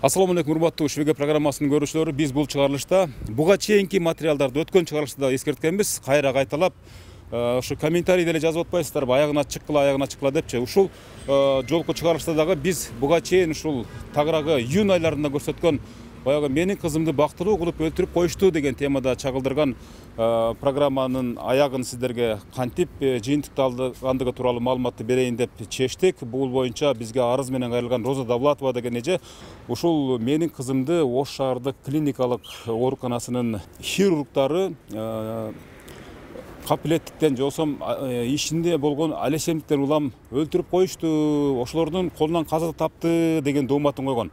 Assalamu алейкум, урматтуу Швеге программасынын көрүүчүлөрү. Биз бул чыгарылышта буга чейинки материалдарды өткөн чыгарылышта эскерткенбиз. Кайра кайталап ушу комментарий деле жазып атпайсыздарбы, аягына чыккыла депчи. Ушул жолку чыгарылышта дагы биз буга чейин ушул тагыраагы июнь айларында көрсөткөн баягы менин кызымды бактыруу кылып өлтүрүп коюшту деген темада чагылдырган программанын аягын сиздерге кантип жыйынтыкталгандыгы тууралуу маалыматты берейин деп чечтик. Бул боюнча бизге арыз менен кайрылган Роза Давлатова деген эже ушул менин кызымды Ош шаардык клиникалык ооруканасынын хирургдары капилеттиктен жосом ишинде болгон алешемдиктер улам өлтүрүп коюшту, ошолордун колунан каза тапты деген дооматын койгон.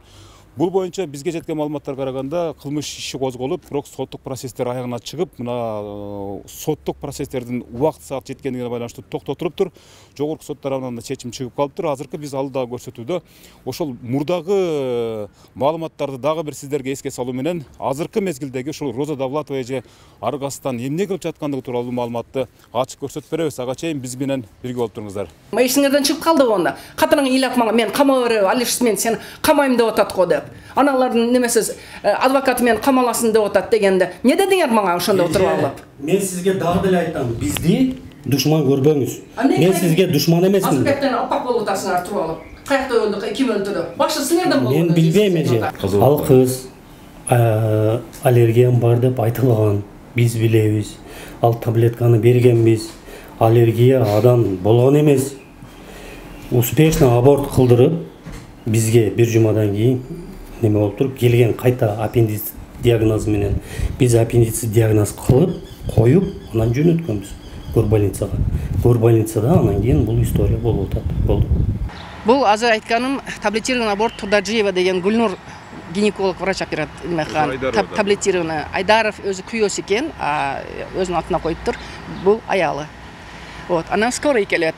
Бул боюнча бизге жеткен маалыматтарга караганда кылмыш иши козголуп, бирок соттук процесстер аягына чыгып, мына соттук процесстердин убакыт саат жеткендигине байланыштуу токтотулуптур. Жогорку сот тарабынан да чечим чыгып калыптыр. Азыркы биз алдыдагы көрсөтүүдө ошол мурдагы маалыматтарды дагы бир сиздерге эске салуу менен азыркы мезгилдеги ушул Роза Давлатова эже Аргастан эмне кылып жаткандыгы тууралуу маалыматты ачык көрсөтүп беребиз. Ага чейин биз менен бирге болуп туруңуздар. Эсиңерден чыгып калды онда. Катарың ыйлап мага мен камап берип, Алиш мен сени камайм деп атат го деп. Аналардын немесиз адвокаты мен камаласын деп атат дегенде. Не дедиңер мага ошондо отуруп алып? Мен сизге дагы деле айтам. Бизди душман көрбөңүз. Мен сизге душман эмесмин. Азырбектен апак болуп атасыңар туруп алып. Каякта өлдү, ким өлтүрдү? Башы силерден болду. Мен билбейм эже. Ал кыз аллергиям бар деп айтылган. Биз билебиз. Ал таблетканы бергенбиз. Аллергия адам болгон эмес. Успешно аборт кылдырып, бизге бир жумадан кийин неме болуп туруп келген кайта аппендицит диагнозу менен биз аппендицит диагноз кылып коюп анан жөнөткөнбүз горбольницага. Горбольницада анан кийин бул история болуп атат. Болду. Бул азыр айтканым таблетированный аборт Турдаджиева деген Гүлнур гинеколог врач таблетированный Айдаров өзү күйөөсү экен, өзүнүн атына коюптур. Бул аялы. Вот, анан скорый келет.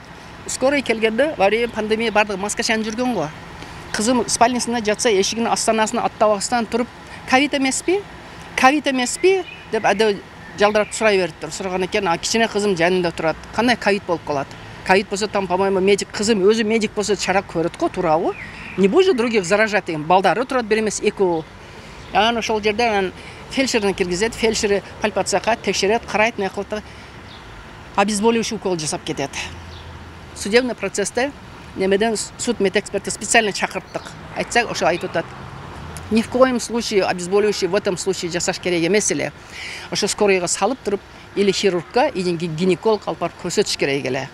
Скорый келгенде во время пандемия бардыгы маска чаңып жүргөн го. Кызым спальнисинде жатса, эшигинин астанасына аттабастан туруп, ковид эмеспи деп адэ жалдырап сурай бериптир. Сураган экен, кичине кызым жанында турат. Кандай ковид болуп калат? Ковид болсо там, по-моему, медик кызым өзү медик болсо чара көрөт го, туурабы? Не будет других заражать деген. Балдары турат бир эмес, экөө. Анан ошол жерде фельдшерин киргизет, фельдшери пальпацияга текшерет, карайт, не кылат, обезболивающий укол жасап кетет. Судебный процессте немеден суд медэксперты специально чакырттык. Айтсак, ошо айтып атат. Ни в коем случае обезболивающий в этом случае жасаш керек эмес эле. Ошо скорыйга салып туруп, или хирургка, или гинеколог алып барып көрсөтүш керек эле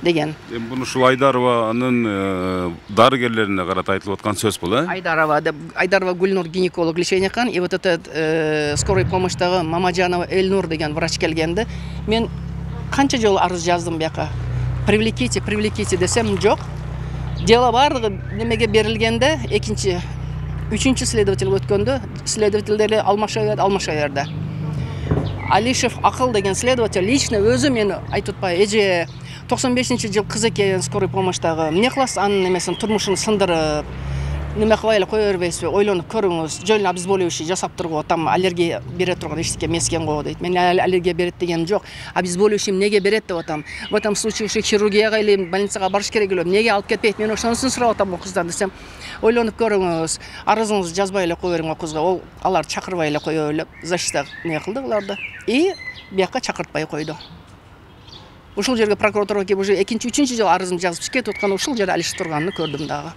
деген. Буну ушул Айдарованын дарыгерлерине карата айтылып аткан сөз бул, Айдарова Гүлнур гинеколог лечение кылган, и вот этот скорой помощьтагы Мамаджанова Эльнур деген врач келгенде, мен канча жолу арыз жаздым бияка. Привлеките десем жок. Дело бардыгы немеге берилгенде, үчүнчү следователь өткөндө, следовательдер алмаша берди. Алишев Акыл деген следователь лично өзү мени айтып атпай, эже 95-жыл кыз экен скорый помощьтагы. Эмне кыласыз анын немесин турмушун сындырып, неме кылбай эле кое бербейсизби? Ойлонуп көрүңүз. Жөн обезболивающий жасап тургу, там аллергия бере турган эчтеке эмескен го дейт. Мен аллергия берет дегеним жок. Обезболивающий эмнеге берет деп атам. В этом случае ушу хирургияга или больницага барыш керек эле. Эмнеге алып кетпейт? Мен ошонусун сурап атам кыздан десем, ойлонуп көрүңүз. Арызыңызды жазбай эле кое бериң кызга. Ол алар чакырбай эле кое эле защита не кылды буларды. И бияка чакыртпай койду. Ушул жерге прокуратурага келип уже 2-3 жыл арызын жазып шикет аткан ушул жерде алыш турганын көрдүм дагы.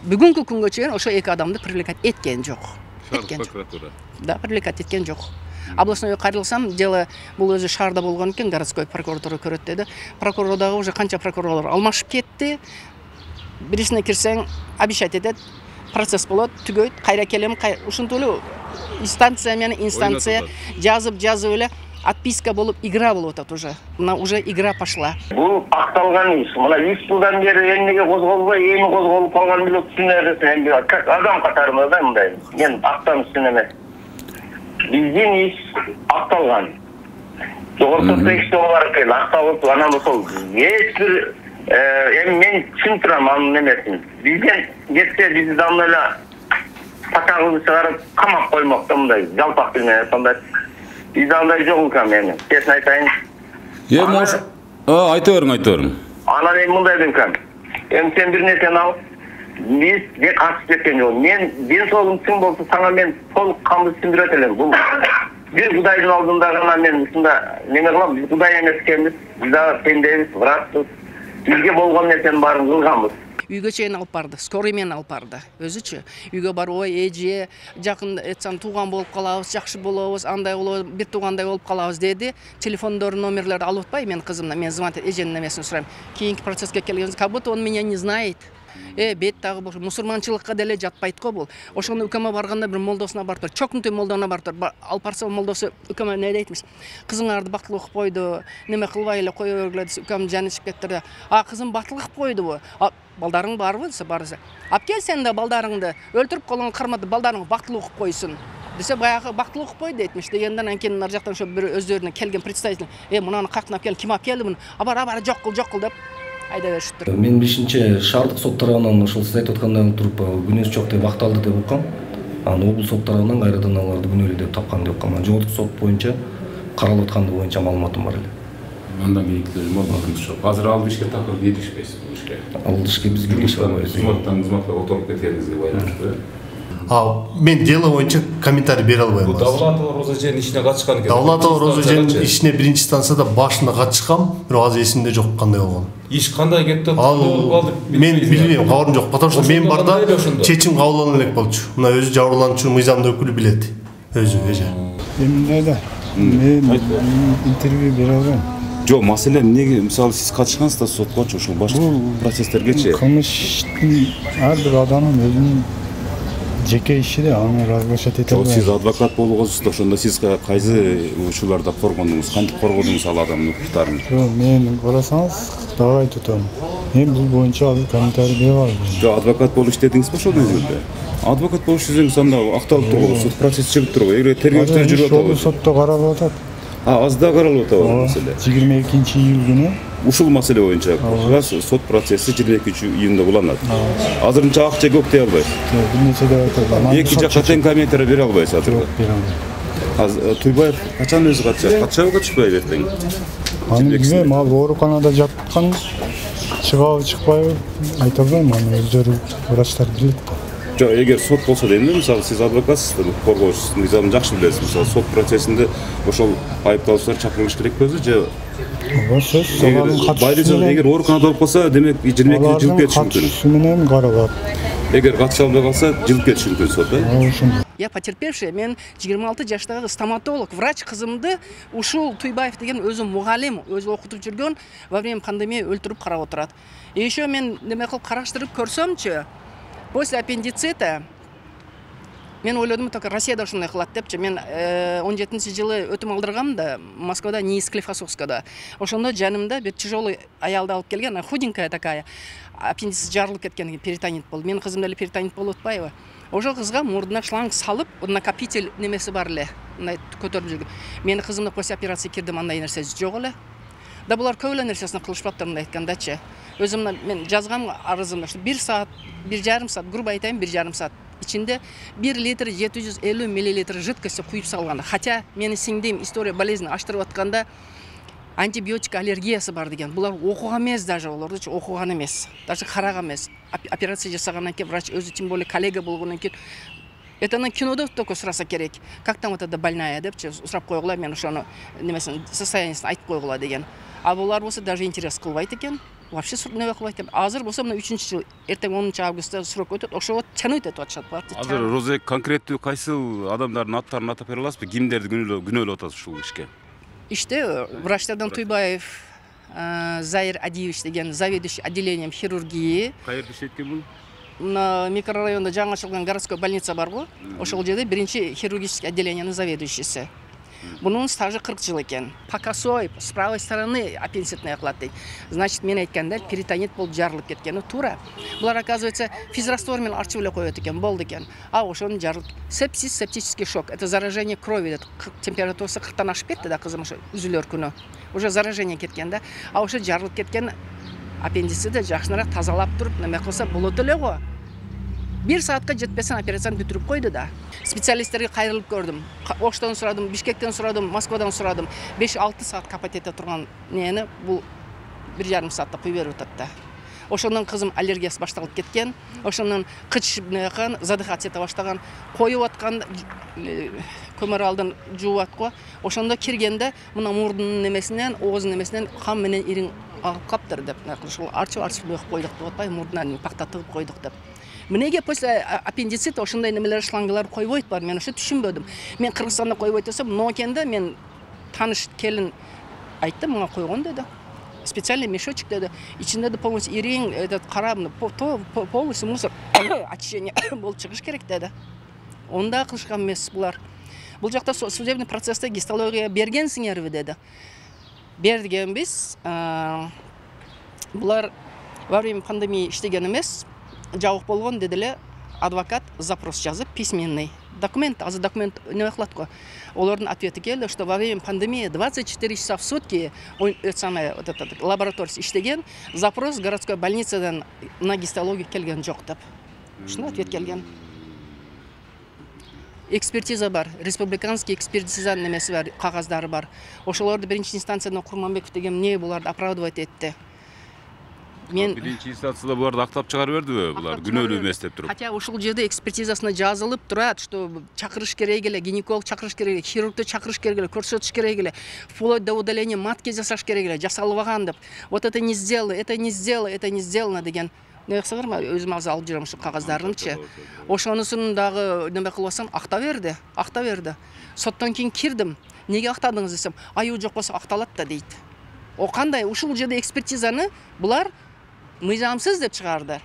Бүгүнкү күнгө чейин ошо эки адамды привлекать эткен жок. Прокуратура. Да, привлекать эткен жок. Областной кайрылсам, дело бул өзү шаарда болгон экен, городской прокуратура көрөт деди. Прокурордагы уже канча прокурорлор алмашып кетти. Бирисине кирсең, обещать этет, процесс болот, түгөйт, кайра келем, ушинтип эле инстанция менен инстанция жазып эле отписка болуп, игра болуп атат уже. Мына уже игра пошла. Бул акталган иш. Мына 3 жылдан бери эмнеге козголбой, эми козголуп калган билет түшүнөрсүң. Как адам катарында да мындай. Мен актан үчүн эмес. Биздин иш акталган. Жогорку текстте бар экен, акталып, анан ошол эч бир эми мен чын турам анын эмесин. Бизден кетсе бизди дамда эле патагыбызды чыгарып камап коймокто мындай жалпак менен сондай. Bizde андай жок экен менин. Честно айтайын. Айта бериң. Анан эми мындай экен. Эми сен бир нерсени ал, Bizge katışıp ketкен жок. Мен ден соолугум чың болсо сага мен толук камды түшүндүрөт элем. Бул бир Кудайдын алдында гана мен ушунда неме кылам. Биз Кудай эмес экенбиз. Биз дагы пендебиз, врачпыз. Бизге болгон нерсенин баарын кылганбыз. Үйгө чейин алып барды, скорый менен алып барды. Өзүчү үйгө барып, ой, эже, жакын этсаң тууган болуп калабыз, жакшы болобуз, андай болобуз, бир туугандай болуп калабыз деди. Телефондордун номерлерди алып атпай, мен кызымдан, мен звонить эженин немесин сурайм. Кийинки процесске келгенде, как будто он меня не знает. Бет дагы мусулманчылыкка деле жатпайт го бул. Ошондо үкөмө барганда бир молдосуна барып тур, чокнутуй молдона барып тур. Алып барса молдосу үкөмө не дейтмиш? Кызыңарды бактылуу кылып койду, неме кылбай эле кое бергиле десе, үкөм жанычып кетти. Кызым бактылуу кылып койду бу. Балдарың барбы десе, барса. Ап кел сен да балдарыңды өлтүрүп колуңду кармады, балдарың бактылуу кылып койсун. Десе баягы бактылуу кылып кой дейтмиш. Дегенден анан нар жактан ошо бир өздөрүнө келген представитель, мунаны кактын алып кел, ким алып келди муну? Бар, жок кыл деп айда беришиптир. Мен билишимче шаардык сот тарабынан ошол сиз айтып аткандай туруп күнөөсү жок деп акталды деп уккам. Анан облус сот тарабынан кайрадан аларды күнөөлүү деп тапкан деп уккам. Жогорку сот боюнча каралып атканды боюнча маалыматым бар эле. Андан кийинкилер маалыматыңыз жок. Азыр ал ишке такыр киришпейсиз бул ишке. Ал ишке биз киришпей албайбыз. Кызматка отуруп кеткениңизге байланыштуу. Мен дело боюнча комментарий бере албайм. Бул Давлатова Роза эженин ишине катышкан экен. Давлатова Роза эженин ишине биринчи станцияда башында катышкам, бирок азыр эсимде жок кандай болгон. Иш кандай кетти? Мен билбейм, кабарым жок. Потому что мен барда чечим кабыл алына элек болчу. Мына өзү жабырлануучу мыйзамдуу өкүлү билет. Өзү эже. Эмне мен интервью бере албайм. Жок, маселе эмнеге, мисалы сиз катышкансыздар соткочу, ушул башка процесстергечи. Кылмыштын ар бир адамдын өзүнүн жеке иши да, аны разглашать эте албайм. Сиз адвокат болгонсуз, ошондо сиз кайсы учурларда коргондуңуз, кантип коргодуңуз ал адамдын укуктарын? Жок, мен карасаңыз дагы айтып атам. Мен бул боюнча азыр комментарий бере албайм. Жок, адвокат болуш дедиңизби ошол мезгилде? Адвокат болуш десеңиз анда акталып тургула, сот процесси чыгып тургула. Эгер тергөөчүлөр жүрүп атат. Сотто каралып атат. Аз да каралып атат бул маселе. 22-июль күнү Ушул маселе боюнча сот процесси 22-июнда уланат. Азырынча акча көп дей албайсыз. бир нече деп айтам. Эки жакка тең комментарий бере албайсыз азыр. Азыр Туйбаев качан өзү катышабы катышпайбы эртең? Аны билбейм, ал ооруканада жаткан, чыгабы чыкпайбы айта албайм, аны өздөрү врачтар билет. Жок, эгер сот болсо дейм да, мисалы сиз адвокатсыз, коргоочусуз, мыйзамын жакшы билесиз. Мисалы сот процессинде ошол айыпталуучулар чакырылыш керекпи өзү же? Сөз алардын катышуусу менен. Эгер ооруканада болуп калса, демек 22 жыл кетиши мүмкүн. Катышуусу менен каралат. Эгер катыша албай калса, жыл кетиши мүмкүн сот, Ошондой. Я потерпевший, мен 26 жаштагы стоматолог, врач кызымды ушул Туйбаев деген өзү мугалим, өзү окутуп жүргөн, во время пандемия өлтүрүп карап отурат. Еще мен неме кылып караштырып көрсөмчү, после аппендицита мен ойлодум, только Россияда ушундай кылат депчи. Мен 17-жылы өтүм алдыргам да, Москвада, Низклифосовскада. Ошондо жанымда бир тяжелый аялды алып келген, худенькая такая. Аппендицит жарылып кеткен, перитонит болду. Менин кызым деле перитонит болуп атпайбы? Ошол кызга мурдуна шланг салып, накопитель немеси бар эле, мындай көтөрүп жүргөн. Менин кызымда после операция кирдим, андай нерсе жок эле. Да булар көп эле нерсесин кылышпаптыр мындай айткандачы. Өзүм мен жазгам арызымда, что 1 саат, 1,5 саат, грубо айтайын, 1,5 саат içinde 1 литр 750 миллилитр жидкости куюп салган. Хотя менин сиңдим история болезни аштырып атканда антибиотик аллергиясы бар деген. Булар окуган эмес даже, олорду окуган эмес. Даже караган эмес. Операция жасагандан кийин врач өзү тем более коллега болгондон кийин это на кинода только сураса керек. Как там вот эта больная депчи сурап койгула, мен ошону немесин состояниясын айтып койгула деген. А булар болсо даже интерес кылбайт экен. Вообще неме кылбайт экен. Азыр болсо мына 3-жыл, эртең 10-августта срок өтөт. Ошого чаны өтөт атышат. Азыр Роза конкреттүү кайсы адамдардын аттарын атап бере аласызбы? Кимдерди күнөөлөп атасыз ушул ишке? Иште врачтардан Туйбаев Заир Адиевич деген заведующий отделением хирургии. Кайерде иштейт бул? На микрорайонда жаңы ачылган городской больница бар го. Ошол жерде биринчи хирургический отделениянын заведующийси. Bunun стажы 40 жыл экен. По косой, с правой стороны аппендицитная кылат дейт. Значит, мен айтканда перитонит болуп жарылып кеткени туура. Булар оказывается физраствор менен арчып эле коет экен, болду экен. А ошонун жарылып. Сепсис, септический шок. Это заражение крови дейт. Температурасы 40-тан ашып кетти да кызым ошо үзүлөр күнү. Уже заражение кеткен да. А ошо жарылып кеткен аппендицитти жакшыраак тазалап туруп, неме кылса болот эле го. 1 саатка жетпесин операцияны бүтүрүп койду да. Специалисттерге кайрылып көрдүм. Оштон сурадым, Бишкектен сурадым, Москвадан сурадым. 5-6 саат капатетте турган нени бул 1,5 саатта куюп берип атат да. Ошондан кызым аллергиясы башталып кеткен. Ошондан кыч мынакан задыхаться ете баштаган. Коюп аткан көмөр алдын жууп аткы. Ошондо киргенде мына мурдунун немесинен, оозунун немесинен кан менен ириң агып каптыр деп. Ушул арчып бөк койдук деп атпай, мурдунан пакта тыгып койдук деп. Мнеге после аппендицита ошондой немелер шлангалар койбойт бар. Мен ошо түшүнбөдүм. Мен Кыргызстанда койбойт десем, Нокенде мен таныш келин айтты, мага койгон деди. Специальный мешочек деди. Ичинде де полностью ириң, этот карабны, полностью мусор очищение болуп чыгыш керек деди. Онда кылышкан эмес булар. Бул жакта судебный процессте гистология бергенсиңерби деди. Бергенбиз. Булар во время пандемии иштеген эмес. Жабык болгон дедиле, адвокат запрос жазып, письменный документ, азы документ не кылат го. Олардын ответи келди, что во время пандемии 24 часа в сутки лабораториясы иштеген, запрос городской больницадан на гистологию келген жок деп. Ушундай ответ келген. Экспертиза бар, республиканский экспертиза немеси бар, кагаздары бар. Ошолорду биринчи инстанциядан Курманбеков деген эмне буларды оправдывать этти. Мен биринчи инстанцияда буларды актап чыгарып бердиби? Булар күнөөлүү эмес деп туруп. Хотя ушул жерде экспертизасына жазылып турат, что чакырыш керек эле, гинеколог чакырыш керек эле, хирургду чакырыш керек эле, көрсөтүш керек эле, вплоть до удаления матки жасаш керек эле, жасалбаган деп. Вот это не сделано, это не сделано, это не сделано деген. Нексигер ма өзүм азыр алып жүрөм ушу кагаздарынчы. Ошонусун дагы неме кылып алсам, акта берди. Соттон кийин кирдим. Неге актадыңыз десем, аю жок болсо акталат да дейт. О кандай ушул жерде экспертизаны булар мыйзамсыз деп чыгарды.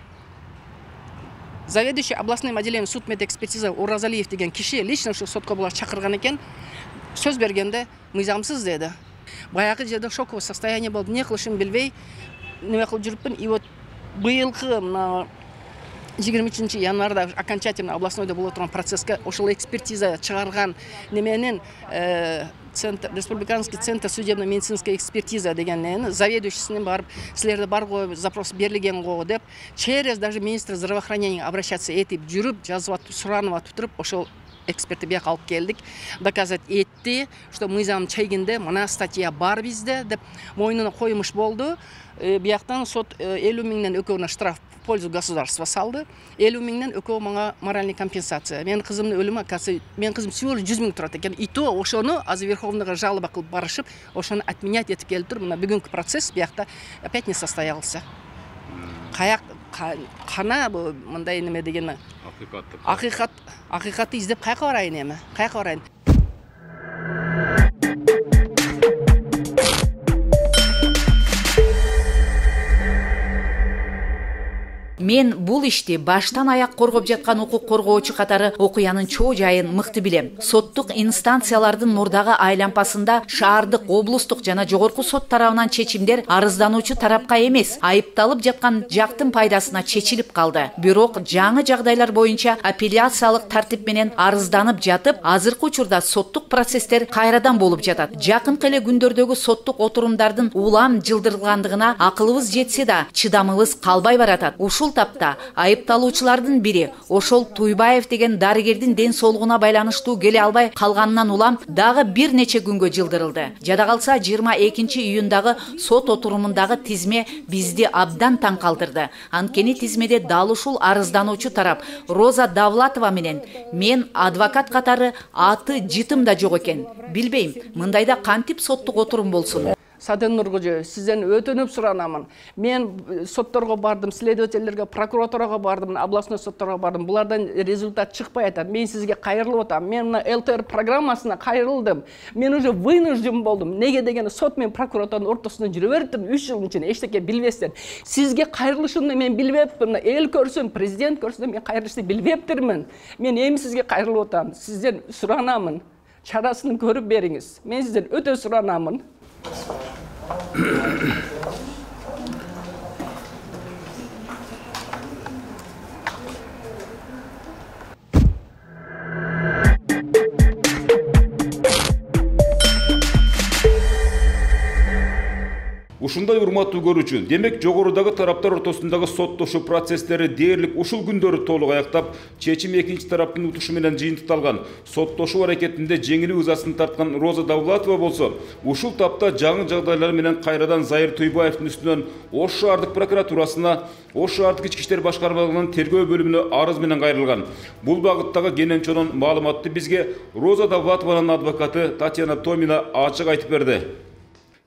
Заведующий областным отделением судмедэкспертиза Уразалиев деген киши лично ушу сотко булар чакырган экен. Сөз бергенде мыйзамсыз деди. Баягы жерде шоковое состояние болду. Не кылышын билбей неме кылып жүрүппүн. И вот быйылкы мына 23 январда окончательно областнойда боло турган процесске ошол экспертиза чыгарган неменин республиканский центр судебно-медицинской экспертиза деген заведующисинин барып, силерде бар го запрос берилген го деп, через даже министр здравоохранения обращаться этип жүрүп, жазып суранып атып, ошол экспертти бияка алып келдик. Доказать этти, что мыйзам чегинде мына статья бар бизде деп мойнуна коюмуш болду. Бияктан сот 50 миңден экөөнө штраф в пользу государства салды. 50 миңден экөө мага моральный компенсация. Мен кызымдын өлүмү, оказывается, мен кызым всего лишь 100 миң турат экен. И то ошону азыр Верховныйга жалоба кылып барышып, ошону отменять этип келип туруп, мына бүгүнкү процесс биякта опять не состоялся. Каяк кана бу мындай неме деген акыйкатты издеп каяка барайын эми? Каяка барайын? Мен бул ишти баштан аяк коргоп жаткан укук коргоочу катары окуянын чоо жайын мыкты билем. Соттук инстанциялардын мурдагы айлампасында шаардык, облустук жана жогорку сот тарабынан чечимдер арыздануучу тарапка эмес, айыпталып жаткан жактын пайдасына чечилип калды. Бирок жаңы жагдайлар боюнча апелляциялык тартип менен арызданып жатып, азыркы учурда соттук процесстер кайрадан болуп жатат. Жакынкы эле күндөрдөгү соттук отурумдардын улам жылдырылгандыгына акылыбыз жетсе да, чыдамыбыз калбай баратат. Ушул тапта айыпталуучулардын бири ошол Туйбаев деген дарыгердин ден соолугуна байланыштуу келе албай калганынан улам дагы бир нече күнгө жылдырылды. Жада калса 22 июндагы сот отурумундагы тизме бизди абдан таң калтырды. Анткени тизмеде дал ушул арыздануучу тарап Роза Давлатова менен мен адвокат катары аты жытым да жок экен. Билбейм, мындайда кантип соттук отурум болсун. Саден Нургожо, сизден өтүнүп суранамын. Мен сотторго бардым, следовательдерге, прокуратурага бардым, областной сотторго бардым. Булардан результат чыкпай атат. Мен сизге кайрылып атам. Мен мына ЛТР программасына кайрылдым. Мен уже вынужден болдум. Неге деген сот мен прокуратуранын ортосунда жүрө бериптим 3 жыл ичинде эчтеке билбестен. Сизге кайрылышымды мен билбеппин. Эл көрсүн, президент көрсүн, мен кайрылышты билбептирмин. Мен эми сизге кайрылып атам. Сизден суранамын. Чарасын көрүп бериңиз. Мен сизден өтө суранамын. Ушул Ушундай урматтуу көрүүчү, демек жогорудагы тараптар ортосундагы соттошуу процесстери дээрлик ушул күндөрү толук аяктап, чечим экинчи тараптын утушу менен жыйынтыкталган. Соттошуу аракетинде жеңилүү ызасын тарткан Роза Давлатова болсо, ушул тапта жаңы жагдайлар менен кайрадан Зайыр Туйбаевдин үстүнөн Ош шаардык прокуратурасына, Ош шаардык ички иштер башкармалыгынын тергөө бөлүмүнө арыз менен кайрылган. Бул багыттагы кенен чонун маалыматты бизге Роза Давлатованын адвокаты Татьяна Томина ачык айтып берди.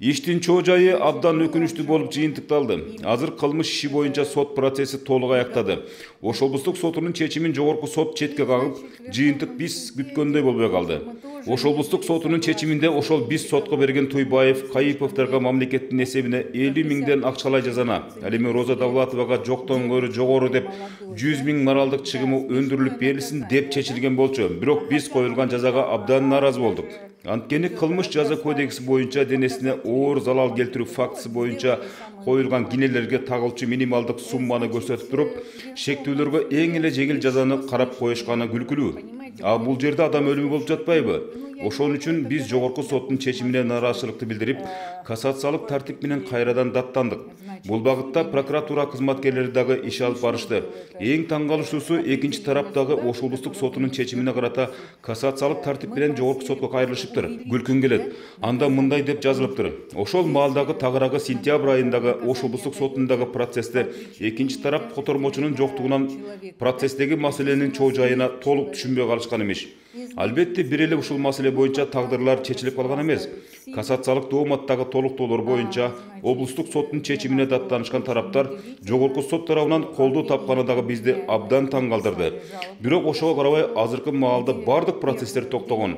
Иштин чоо жайы абдан өкүнүчтүү болуп жыйынтыкталды. Азыр кылмыш иши боюнча сот процесси толук аяктады. Ош облустук сотунун чечимин жогорку сот четке кагып, жыйынтык биз күткөндөй болбой калды. Ош облустук сотунун чечиминде ошол биз сотко берген Туйбаев, Кайыповдорго мамлекеттин эсебине 50 миңден акчалай жазана, ал эми Роза Давлатовага жоктон көрү жогору деп 100 миң моралдык чыгымы өндүрүлүп берилсин деп чечилген болчу. Бирок биз коюлган жазага абдан нааразы болдук. Анткени кылмыш жаза кодекси боюнча денесине оор залал келтирүү фактысы боюнча коюлган кинелерге тагылчу минималдык сумманы көрсөтүп туруп, шектүүлөргө эң эле жеңил жазаны карап коюшканы күлкүлүү. А бул жерде адам өлүмү болуп жатпайбы? Ошон үчүн биз жогорку соттун чечимине нааразычылыкты билдирип, кассациялык тартип менен кайрадан даттандык. Бул багытта прокуратура кызматкерлери дагы иш алып барышты. Эң таң калышуусу экинчи тараптагы Ош облустук сотунун чечимине карата кассациялык тартип менен жогорку сотко кайрылышыптыр. Күлкүн келет. Анда мындай деп жазылыптыр. Ошол маалдагы тагыраагы сентябрь айындагы Ош облустук сотундагы процессте экинчи тарап котормочунун жоктугунан процесстеги маселенин чоо жайына толук түшүнбөй калышкан эмес. Албетте бир эле ушул маселе боюнча тагдырлар чечилип калган эмес. Кассациялык дооматтагы толуктоолор боюнча облустук соттун чечимине даттанышкан тараптар жогорку сот тарабынан колдоо тапканы дагы бизди абдан таң калтырды. Бирок ошого карабай азыркы маалда бардык процесстер токтогон.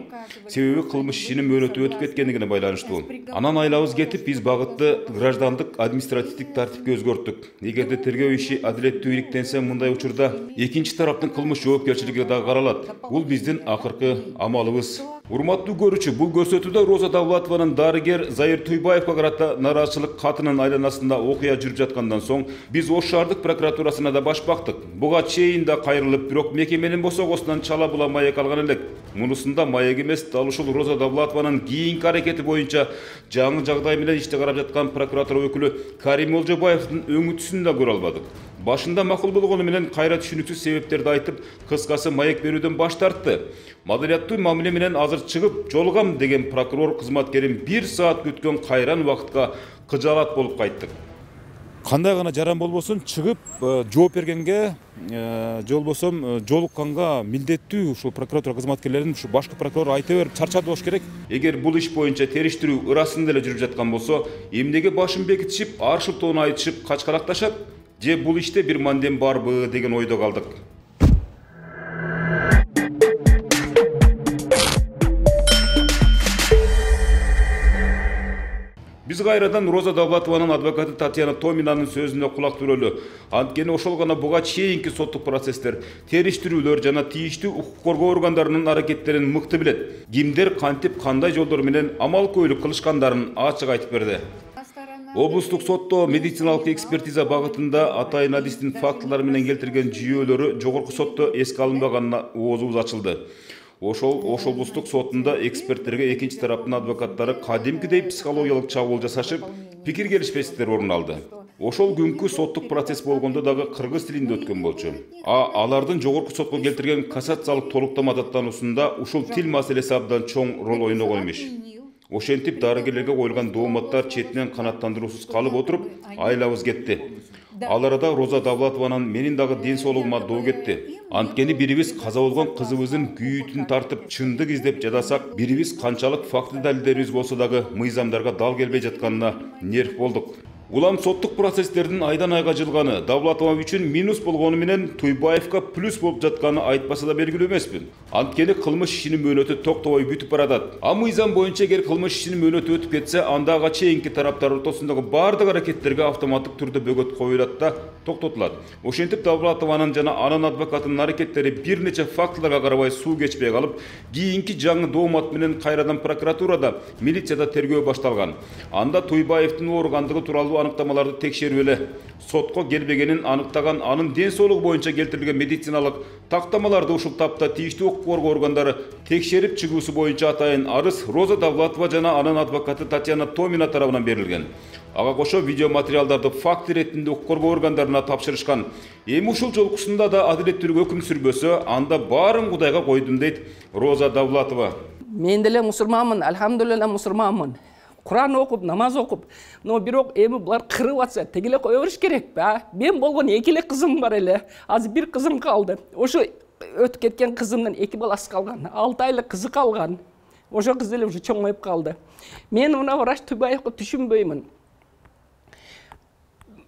Себеби кылмыш ишинин мөөнөтү өтүп кеткендигине байланыштуу. Анан айлабыз кетип, биз багытты граждандык административдик тартипке өзгөрттүк. Эгерде тергөө иши адилеттүү иликтенсе, мындай учурда экинчи тараптын кылмыш жоопкерчилиги дагы каралат. Бул биздин акыркы амалыбыз. Урматтуу көрүүчү, бул көрсөтүүдө Роза Давлатованын дарыгер Зайыр Туйбаевга карата нааразычылык катынын айланасында окуя жүрүп жаткандан соң биз Ош шаардык прокуратурасына да баш бактык. Буга чейин да кайрылып, бирок мекеменин босогосунан чала була маек алган элек. Мунусунда маек эмес, дал ушул Роза Давлатованын кийинки аракети боюнча жаңы жагдай менен иште карап жаткан прокуратура өкүлү Карим Олжобаевдин өңүтүсүн да көрө албадык. Башында макул болгону менен кайра түшүнүксүз себептерди айтып, кыскасы маек берүүдөн баш тартты. Мадалияттуу мамиле менен азыр чыгып жолугам деген прокурор кызматкерин 1 саат күткөн кайран убакытка кыжаалат болуп кайттык. Кандай гана жаран болбосун чыгып жооп бергенге, болбосом жолукканга милдеттүү ушул прокуратура кызматкерлерин ушу башкы прокурор айта берип чарчады болуш керек. Эгер бул иш боюнча териштирүү ырасында эле жүрүп жаткан болсо, эмнеге башын бекитишип, аршылтоону айтышып, качкалакташат? Же бул иште бир мандем барбы деген ойдо калдык. Биз кайрадан Роза Давлатованын адвокаты Татьяна Томинанын сөзүнө кулак түрөлү. Анткени ошол гана буга чейинки соттук процесстер, териштирүүлөр жана тийиштүү укук коргоо органдарынын аракеттерин мыкты билет. Кимдер кантип кандай жолдор менен амал көйлүк кылышкандарын ачык айтып берди. Облустук сотто медициналык экспертиза багытында атайын адистин фактылары менен келтирген жүйөлөрү жогорку сотто эске алынбаганына оозубуз ачылды. Ош облустук сотунда эксперттерге экинчи тараптын адвокаттары кадимкидей психологиялык чабуул жасашып, пикир келишпестиктер орун алды. Ошол күнкү соттук процесс болгондо дагы кыргыз тилинде өткөн болчу. Алардын жогорку сотко келтирген кассациялык толуктама даттануусунда ушул тил маселеси абдан чоң роль ойногон эмес. Ошентип дарыгерлерге коюлган дооматтар четинен канааттандыруусуз калып отуруп, айлабыз кетти. Ал арада Роза Давлатованын менин дагы ден соолугума доо кетти. Анткени бирибиз каза болгон кызыбыздын күйүтүн тартып чындык издеп жадасак, бирибиз канчалык факты далилдерибиз болсо дагы мыйзамдарга дал келбей жатканына нерв болдук. Улам соттук процесстердин айдан айга жылганы Давлатова үчүн минус болгону менен Туйбаевга плюс болуп жатканы айтпаса да белгилүү эмеспин. Анткени кылмыш ишинин мөөнөтү токтобой бүтүп баратат. Мыйзам боюнча эгер кылмыш ишинин мөөнөтү өтүп кетсе, анда ага чейинки тараптар ортосундагы бардык аракеттерге автоматтык түрдө бөгөт коюлат да токтотулат. Ошентип Давлатованын жана анын адвокатынын аракеттери бир нече фактыларга карабай суу кечпей калып, кийинки жаңы доомат менен кайрадан прокуратурада, милицияда тергөө башталган. Анда Туйбаевдин ооругандыгы тууралуу аныктамаларды текшерип эле сотко келбегенин аныктаган, анын ден соолугу боюнча келтирилген медициналык тактамаларды ушул тапта тийиштүү укук коргоо органдары текшерип чыгуусу боюнча атайын арыз Роза Давлатова жана анын адвокаты Татьяна Томина тарабынан берилген. Ага кошо видео материалдарды факт иретинде укук коргоо органдарына тапшырышкан. Эми ушул жолкусунда да адилеттүүлүк өкүм сүрбөсө, анда баарын Кудайга койдум дейт Роза Давлатова. Мен деле мусулманмын, альхамдулилла мусулманмын. Kur'an okup, namaz okup, no birok emi bular kırıp atsa, tegele koyuverиш керек be. Ben bolgon ekile kızım var ele. Az bir kızım kaldı. Oşu ötüp ketken kızımdan 2 balası kalgan. 6 aylık kızı kalgan. Oşu kız ele çoğmayıp kaldı. Men ona Vraç Tubayev'e düşünbeymin.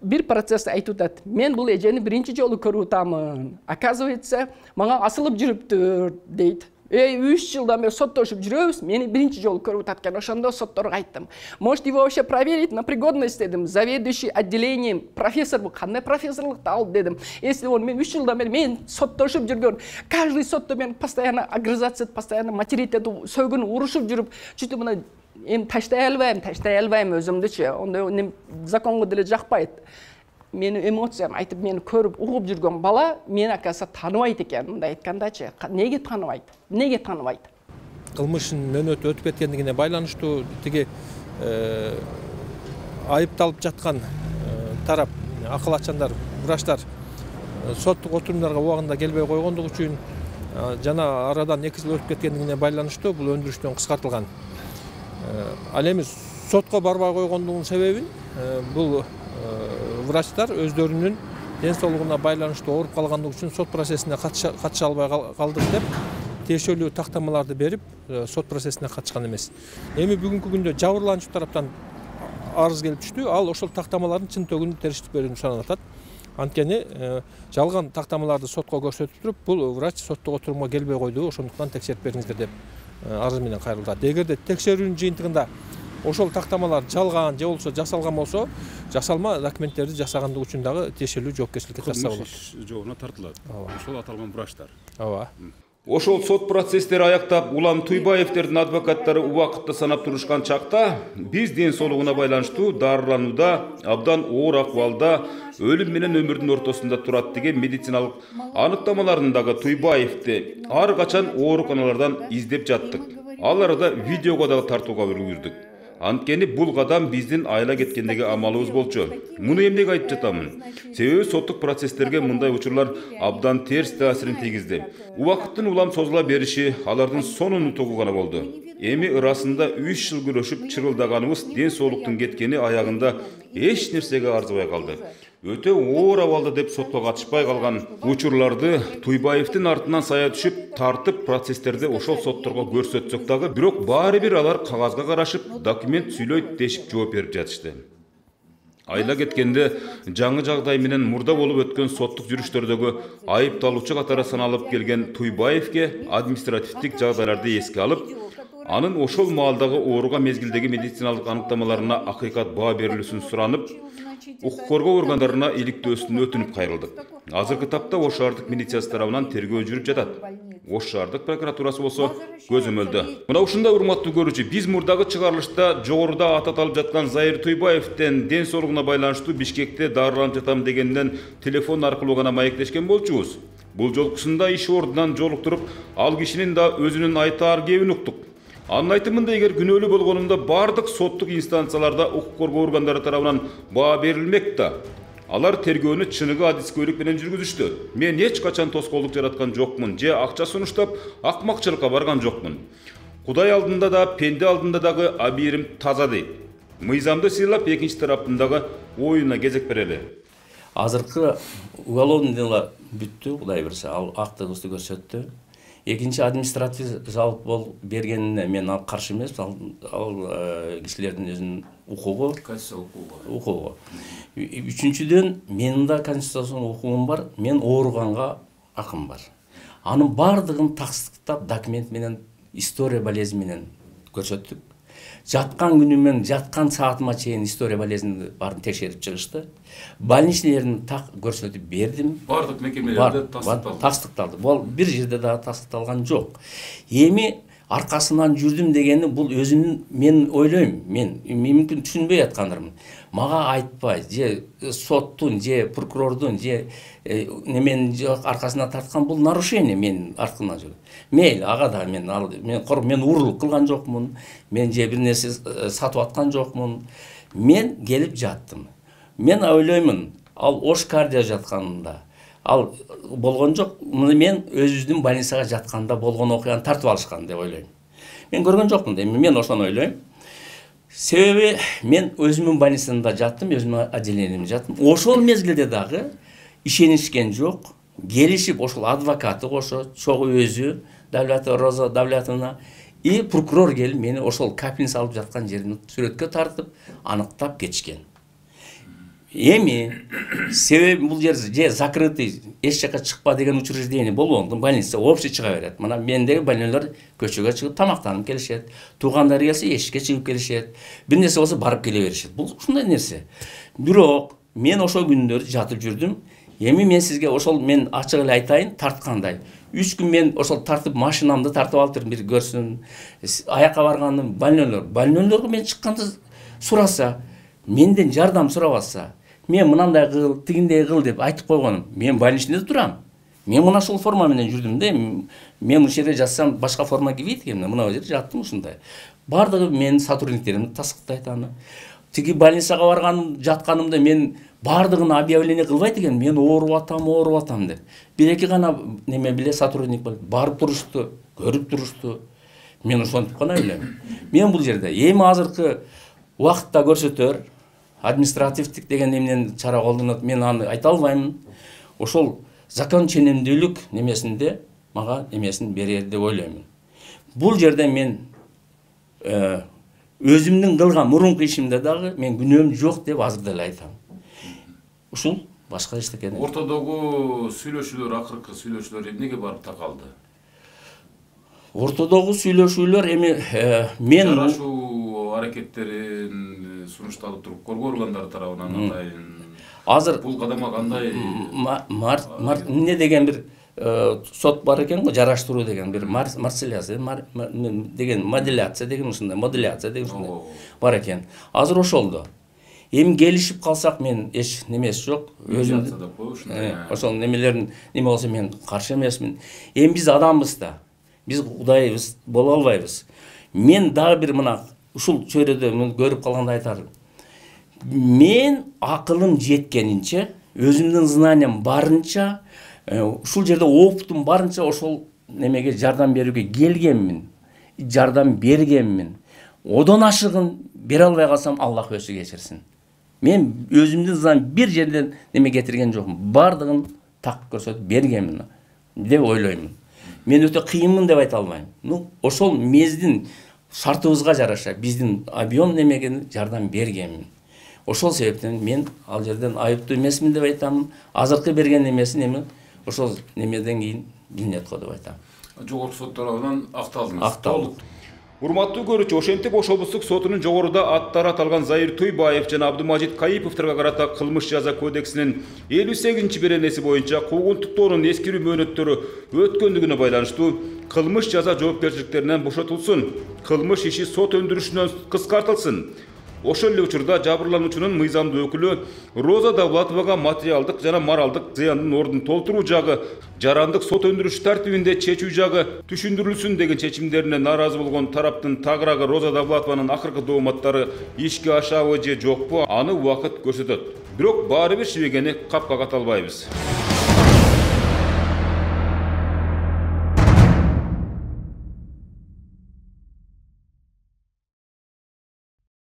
Bir prosesde aytutat. Men bu ejeni birinci jolu көрүп атамын. Оказывается, мага асылып жүрүптүр дейт. 3 жылдан бeri соттошуп жүрөбүз. Мени биринчи жолу көрүп аткан. Ошондо сотторго айттым. Можете его вообще проверить на пригодность дедим. Заведующий отделением профессор бу кандай профессорлукты алды дедим. Если он мен 3 жылдан бeri мен соттошуп жүргөн. Каждый сотто мен постоянно агрессация, постоянно материть эту сөгүн урушуп жүрүп, чүтүп мына эми таштай албайм өзүмдүчү. Ондой законго деле жакпайт. Meni emotsiyam aytып, meni көрүп, угуп жүргөн бала мени акаса тааныбайт экен. Мындай айткандачы, неге тааныбайт? Неге тааныбайт? Кылмыштын мөөнөтү өтүп кеткендигине байланыштуу тиги айыпталып жаткан тарап, акыл-ачандар, врачтар соттук отурумдарга убагында келбей койгондугу үчүн жана арадан 2 жыл өтүп кеткендигине байланыштуу бул өндүрүштөн кыскартылган. Ал эми сотко барбай койгондугунун себебин бул врачтар өздөрүнүн ден соолугуна байланыштуу ооруп калгандыгы үчүн сот процессине катыша албай калдык деп тиешелүү тактамаларды берип сот процессине катышкан эмес. Эми бүгүнкү күндө жабырлануучу тараптан арыз келип түштү. Ал ошол тактамалардын чын төгүнүн териштип берүүнү сурап атат. Анткени жалган тактамаларды сотко көрсөтүп туруп, бул врач соттук отурумга келбей койду, ошондуктан текшерип бериңиздер деп арыз менен кайрылат. Эгерде текшерүүнүн жыйынтыгында ошол тактамалар жалган же болбосо жасалган болсо, жасалма документтерди жасагандыгы үчүн дагы тиешелүү жоопкерчиликке тарта болот. Жообуна тартылат. Ошол аталган врачтар. Ооба. Ошол сот процесстери аяктап, Улам Туйбаевдердин адвокаттары убакытты санап турушкан чакта, биз ден соолугуна байланыштуу дарыланууда, абдан оор акыбалда, өлүм менен өмүрдүн ортосунда турат деген медициналык аныктамаларындагы Туйбаевди ар качан ооруканалардан издеп жаттык. Ал арада видеого дагы тартууга үлгүрдүк. Анткени бул кадам биздин айла кеткендеги амалыбыз болчу. Муну эмнеге айтып жатамын? Себеби соттук процесстерге мындай учурлар абдан терс таасирин тийгизди. Убакыттын улам созула бериши алардын сонун утугу гана болду. Эми ырасында 3 жыл күрөшүп чырылдаганыбыз ден соолуктун кеткени аягында эч нерсеге арзыбай калды. Өтө оор абалда деп сотко катышпай калган учурларды Туйбаевдин артынан сая түшүп, тартып процесстерди ошол сотторго көрсөтсөк дагы, бирок баары бир алар кагазга карашып, документ сүйлөйт дешип жооп берип жатышты. Айла кеткенде жаңы жагдай менен мурда болуп өткөн соттук жүрүштөрдөгү айыпталуучу катары саналып келген Туйбаевге административдик жагдайларды эске алып, анын ошол маалдагы ооруга мезгилдеги медициналык аныктамаларына акыйкат баа берилүүсүн суранып, укук коргоо органдарына иликтөөсүн өтүнүп кайрылдык. Азыркы тапта Ош шаардык милициясы тарабынан тергөө жүрүп жатат. Ош шаардык прокуратурасы болсо көзөмөлдө. Мына ушундай урматтуу көрүүчү, биз мурдагы чыгарылышта жогоруда ататалып жаткан Заир Туйбаевден ден соолугуна байланыштуу Бишкекте дарыланып жатам дегенден телефон аркылуу гана маектешкен болчубуз. Бул жолкусунда иш ордунан жолуктуруп, ал кишинин да өзүнүн айтаар кебин уктук. Анын айтымында эгер күнөөлүү болгонумда бардык соттук инстанцияларда укук коргоо органдары тарабынан баа берилмек да. Алар тергөөнү чыныгы адискөйлүк менен жүргүзүштү. Мен эч качан тоскоолдук жараткан жокмун, же акча сунуштап акмакчылыкка барган жокмун. Кудай алдында да, пенде алдында дагы абийирим таза дейт. Мыйзамды сыйлап, экинчи тараптын дагы оюна кезек берели. Азыркы уголовный дело бүттү, Кудай берсе, ал актыгыбызды көрсөттү. Экинчи административ жалп бол бергенине мен ал каршы эмес, ал кишилердин өзүнүн укугу. Укугу. Үчүнчүдөн менин да конституциялык укугум бар, мен ооруганга акым бар. Анын бардыгын тастыктап документ менен, история болезни менен көрсөттүк. Жаткан күнүмөн, жаткан саатыма чейин история болезни барын текшерип чыгышты. Больничныйлерин так көрсөтүп бердим. Бардык мекемелерде тастыкталды. Бул бир жерде да тастыкталган жок. Эми аркасынан жүрдүм дегени бул өзүнүн, мен ойлойм, мен мүмкүн түшүнбөй аткандырмын. Мага айтпай, же соттун, же прокурордун, же неменин аркасына тарткан бул нарушение менин артымдан жүрөт. Мейли, ага да мен уурулук кылган жокмун, мен же бир нерсе сатып аткан жокмун. Мен келип жаттым. Мен ойлоймун, ал Ош-Кардия жатканында, ал болгон жок, мен өзүбүздүн больницага жатканда болгон окуяны тартып алышкан деп ойлойм. Мен көргөн жокмун дейм, мен ошону ойлойм. Себеби мен өзүмүн больницамда жаттым, өзүмүн отделениемде жаттым. Ошол мезгилде дагы ишенишкен жок, келишип ошол адвокаты кошо, чогуу өзү Давлетова Роза Давлетовна и прокурор келип мени ошол капельница алып жаткан жерин сүрөткө тартып, аныктап кетишкен. Эми себеби бул жер же закрытый, эч жака чыкпа деген учреждение болгондо больница общий чыга берет. Мына мендеги больнолор көчөгө чыгып тамактанып келишет. Туугандар келсе эшикке чыгып келишет. Бир нерсе болсо барып келе беришет. Бул ушундай нерсе. Бирок мен ошол күндөрү жатып жүрдүм. Эми мен сизге ошол мен ачык эле айтайын, тарткандай. 3 күн мен ошол тартып машинамды тартып алып бир көрсүн. Аякка баргандым, больнолорго мен чыкканда сураса, менден жардам сурабаса, мен мынандай кыл, тигиндей кыл деп айтып койгонум. Мен больничныйда турам. Мен мына ушул форма менен жүрдүм да. Мен ушул жерде жатсам башка форма кийбейт экенмин. Мына жерде жаттым ушундай. Бардыгы менин сотрудниктерим тастыктайт аны. Тиги больницага барганым, жатканымда мен бардыгын объявление кылбайт экен. Мен ооруп атам деп. Бир-эки гана неме биле сотрудник барып турушту, көрүп турушту. Мен ошентип гана ойлойм. Мен бул жерде эми азыркы убакытта көрсөтөр, административдик деген эмнен чара колдонот, мен аны айта албайм. Ошол закон ченемдүүлүк немесинде мага немесин берер деп ойлойм. Бул жерде мен өзүмдүн кылган мурунку ишимде дагы мен күнөөм жок деп азыр деле айтам. Ушул башка эчтеке. Ортодогу сүйлөшүүлөр, акыркы сүйлөшүүлөр эмнеге барып такалды? Ортодогу сүйлөшүүлөр эми мен жарашуу аракеттерин сунушталып туруп көргөн органдар тарабынан атайын. Азыр бул кадамга кандай эмне деген бир сот бар экен го, жараштыруу деген бир марселяция деген моделяция деген ушундай бар экен. Азыр ошолдо. Эми келишип калсак мен эч немеси жок. Өзүм ошол немелерин неме болсо мен каршы эмесмин. Эми биз адамбыз да. Биз кудайбыз боло албайбыз. Мен дагы бир мына ушул чөйрөдө көрүп калганда айтарым. Мен акылым жеткенинче, өзүмдүн знаниям барынча, ушул жерде опытым барынча ошол немеге жардам берүүгө келгенмин, жардам бергенмин. Одон ашыгын бере албай калсам Аллах өзү кечирсин. Мен өзүмдүн знаниям бир жерден неме кетирген жокмун. Бардыгын так көрсөтүп бергенмин деп ойлоймун. Мен өтө кыйынмын деп айта албайм. Ошол мездин шартыбызга жараша биздин объем немеге жардам бергенмин. Ошол себептен мен ал жерден айыптуу эмесмин деп айтам. Азыркы берген немесин эми ошол немеден кийин билинет го деп айтам. Жогорку сот тарабынан акталдыңыз. Акталдык. Урматтуу көрүүчү, ошентип Ош облустук сотунун жогоруда аттары аталган Заир Туйбаев жана Абдумажит Кайыповторго карата кылмыш жаза кодексинин 58-беренеси боюнча куугунтуктоонун эскирүү мөөнөттөрү өткөндүгүнө байланыштуу кылмыш жаза жоопкерчиликтеринен бошотулсун, кылмыш иши сот өндүрүшүнөн кыскартылсын. Ошол эле учурда жабырлануучунун мыйзамдуу өкүлү Роза Давлатовага материалдык жана моралдык зыяндын ордун толтуруу жагы, жарандык сот өндүрүш тартибинде чечүү жагы түшүндүрүлсүн деген чечимдерине нааразы болгон тараптын тагыраагы Роза Давлатованын акыркы дооматтары ишке ашабы же жокпу, аны убакыт көрсөтөт. Бирок баары бир шибегени капка ката албайбыз.